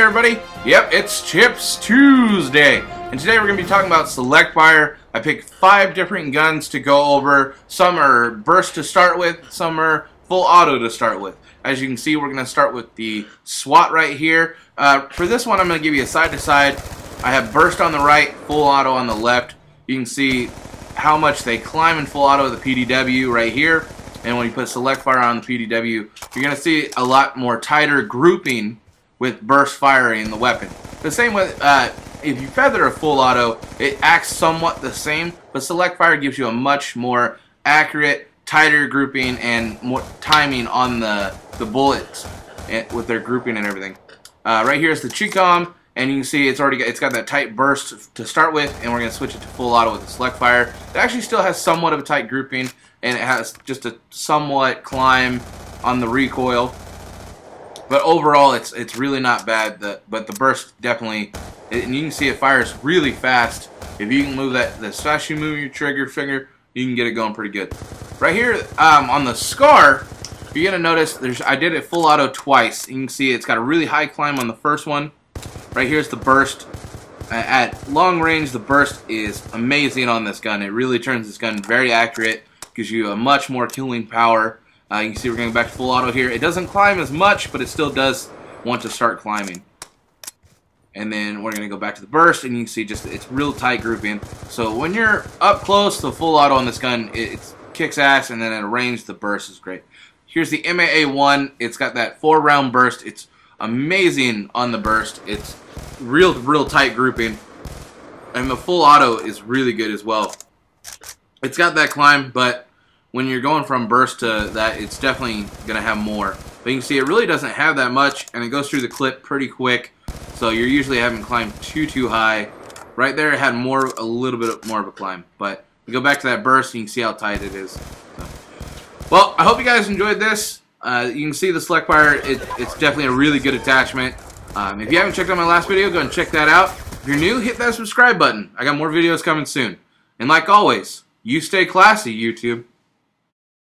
everybody? Yep, it's Chips Tuesday, and today we're going to be talking about select fire. I picked 5 different guns to go over. Some are burst to start with, some are full auto to start with. As you can see, we're going to start with the SWAT right here. For this one, I'm going to give you a side-to-side. I have burst on the right, full auto on the left. You can see how much they climb in full auto of the PDW right here. And when you put select fire on the PDW, you're going to see a lot more tighter grouping with burst firing in the weapon. The same with, if you feather a full auto, it acts somewhat the same, but select fire gives you a much more accurate, tighter grouping and more timing on the bullets with their grouping and everything. Right here is the Chicom, and you can see it's got that tight burst to start with, and we're going to switch it to full auto with the select fire. It actually still has somewhat of a tight grouping, and it has just a somewhat climb on the recoil. But overall, it's really not bad. But the burst definitely, and you can see it fires really fast. If you can move that, as fast as you move your trigger finger, you can get it going pretty good. Right here on the Scar, you're gonna notice I did it full auto twice. You can see it's got a really high climb on the first one. Right here's the burst. At long range, the burst is amazing on this gun. It really turns this gun very accurate. Gives you a much more killing power. You can see we're going back to full auto here. It doesn't climb as much, but it still does want to start climbing. And then we're going to go back to the burst, and you can see just it's real tight grouping. So when you're up close to full auto on this gun, it kicks ass, and then at range, the burst is great. Here's the MAA-1. It's got that 4-round burst. It's amazing on the burst. It's real tight grouping. And the full auto is really good as well. It's got that climb, but when you're going from burst to that, it's definitely going to have more. But you can see it really doesn't have that much, and it goes through the clip pretty quick. So you're usually having climbed too high. Right there, it had a little bit more of a climb. But we go back to that burst, and you can see how tight it is. So. Well, I hope you guys enjoyed this. You can see the select fire. It's definitely a really good attachment. If you haven't checked out my last video, go and check that out. If you're new, hit that subscribe button. I got more videos coming soon. And like always, you stay classy, YouTube.